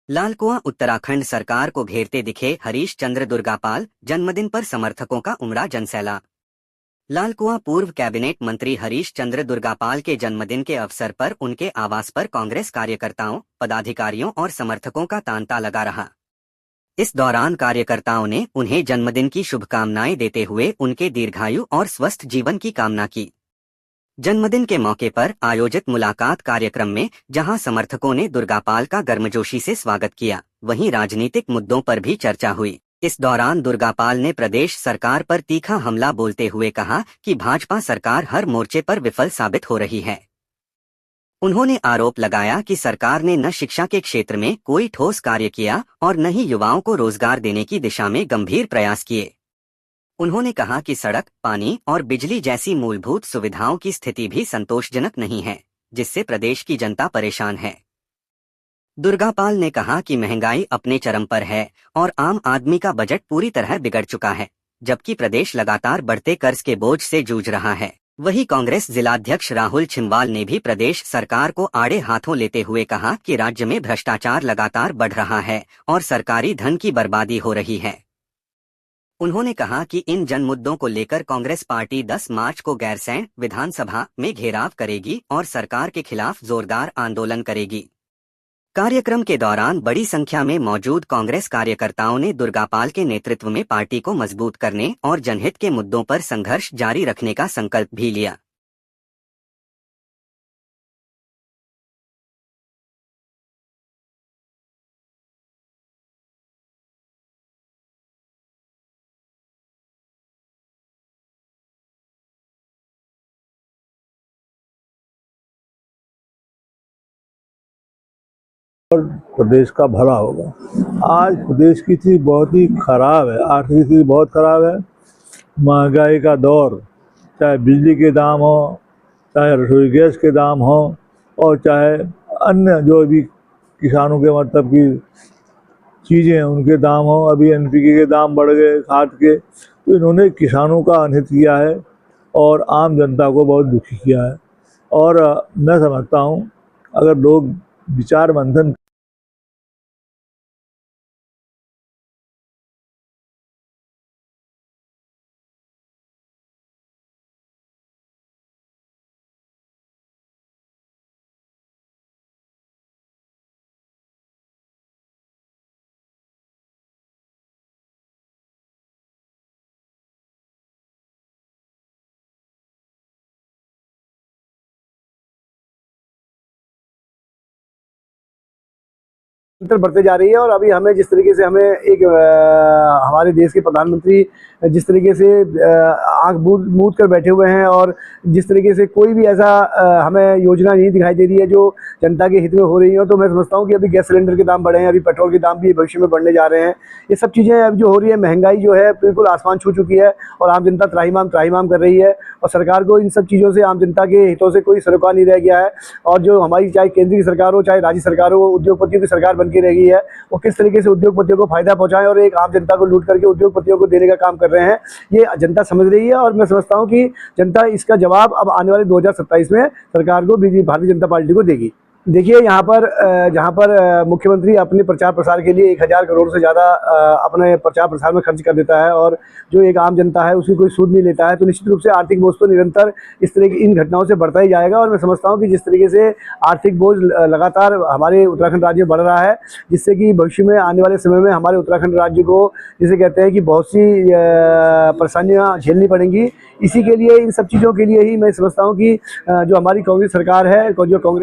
लालकुआं उत्तराखंड सरकार को घेरते दिखे हरीश चंद्र दुर्गापाल, जन्मदिन पर समर्थकों का उमड़ा जनसैलाब। लालकुआं पूर्व कैबिनेट मंत्री हरीश चंद्र दुर्गापाल के जन्मदिन के अवसर पर उनके आवास पर कांग्रेस कार्यकर्ताओं, पदाधिकारियों और समर्थकों का तांता लगा रहा। इस दौरान कार्यकर्ताओं ने उन्हें जन्मदिन की शुभकामनाएं देते हुए उनके दीर्घायु और स्वस्थ जीवन की कामना की। जन्मदिन के मौके पर आयोजित मुलाकात कार्यक्रम में जहां समर्थकों ने दुर्गापाल का गर्मजोशी से स्वागत किया, वहीं राजनीतिक मुद्दों पर भी चर्चा हुई। इस दौरान दुर्गापाल ने प्रदेश सरकार पर तीखा हमला बोलते हुए कहा कि भाजपा सरकार हर मोर्चे पर विफल साबित हो रही है। उन्होंने आरोप लगाया कि सरकार ने न शिक्षा के क्षेत्र में कोई ठोस कार्य किया और न ही युवाओं को रोजगार देने की दिशा में गंभीर प्रयास किए। उन्होंने कहा कि सड़क, पानी और बिजली जैसी मूलभूत सुविधाओं की स्थिति भी संतोषजनक नहीं है, जिससे प्रदेश की जनता परेशान है। दुर्गापाल ने कहा कि महंगाई अपने चरम पर है और आम आदमी का बजट पूरी तरह बिगड़ चुका है, जबकि प्रदेश लगातार बढ़ते कर्ज के बोझ से जूझ रहा है। वहीं कांग्रेस जिलाध्यक्ष राहुल छिंवाल ने भी प्रदेश सरकार को आड़े हाथों लेते हुए कहा कि राज्य में भ्रष्टाचार लगातार बढ़ रहा है और सरकारी धन की बर्बादी हो रही है। उन्होंने कहा कि इन जन मुद्दों को लेकर कांग्रेस पार्टी 10 मार्च को गैरसैंण विधानसभा में घेराव करेगी और सरकार के खिलाफ जोरदार आंदोलन करेगी। कार्यक्रम के दौरान बड़ी संख्या में मौजूद कांग्रेस कार्यकर्ताओं ने दुर्गापाल के नेतृत्व में पार्टी को मजबूत करने और जनहित के मुद्दों पर संघर्ष जारी रखने का संकल्प भी लिया। और प्रदेश का भला होगा। आज प्रदेश की स्थिति बहुत ही खराब है, आर्थिक स्थिति बहुत खराब है। महंगाई का दौर, चाहे बिजली के दाम हो, चाहे रसोई गैस के दाम हो और चाहे अन्य जो भी किसानों के मतलब की चीज़ें हैं उनके दाम हो। अभी एनपीके के दाम बढ़ गए, खाद के, तो इन्होंने किसानों का अनहित किया है और आम जनता को बहुत दुखी किया है। और मैं समझता हूँ अगर लोग विचार मंथन अंतर बढ़ते जा रही है। और अभी हमें जिस तरीके से हमें एक हमारे देश के प्रधानमंत्री जिस तरीके से आंख मूंद कर बैठे हुए हैं और जिस तरीके से कोई भी ऐसा हमें योजना नहीं दिखाई दे रही है जो जनता के हित में हो रही हो, तो मैं समझता हूं कि अभी गैस सिलेंडर के दाम बढ़े हैं, अभी पेट्रोल के दाम भी भविष्य में बढ़ने जा रहे हैं। ये सब चीज़ें अब जो हो रही है, महंगाई जो है बिल्कुल आसमान छू चुकी है और आम जनता त्राहिमाम कर रही है और सरकार को इन सब चीज़ों से, आम जनता के हितों से कोई सरोकार नहीं रह गया है। और जो हमारी चाहे केंद्र की सरकार हो चाहे राज्य सरकार हो, उद्योगपतियों की सरकार बन के रह गई है। वो किस तरीके से उद्योगपतियों को फायदा पहुंचाएं और एक आम जनता को लूट करके उद्योगपतियों को देने का काम कर रहे हैं, ये जनता समझ रही है। और मैं समझता हूं कि जनता इसका जवाब अब आने वाले 2027 में सरकार को, भारतीय जनता पार्टी को देगी। देखिए, यहाँ पर जहाँ पर मुख्यमंत्री अपने प्रचार प्रसार के लिए 1000 करोड़ से ज़्यादा अपने प्रचार प्रसार में खर्च कर देता है और जो एक आम जनता है उसकी कोई सूद नहीं लेता है, तो निश्चित रूप से आर्थिक बोझ तो निरंतर इस तरह की इन घटनाओं से बढ़ता ही जाएगा। और मैं समझता हूँ कि जिस तरीके से आर्थिक बोझ लगातार हमारे उत्तराखंड राज्य में बढ़ रहा है, जिससे कि भविष्य में आने वाले समय में हमारे उत्तराखंड राज्य को, जिसे कहते हैं कि बहुत सी परेशानियाँ झेलनी पड़ेंगी। इसी के लिए, इन सब चीज़ों के लिए ही मैं समझता हूँ कि जो हमारी कांग्रेस सरकार है, जो कांग्रेस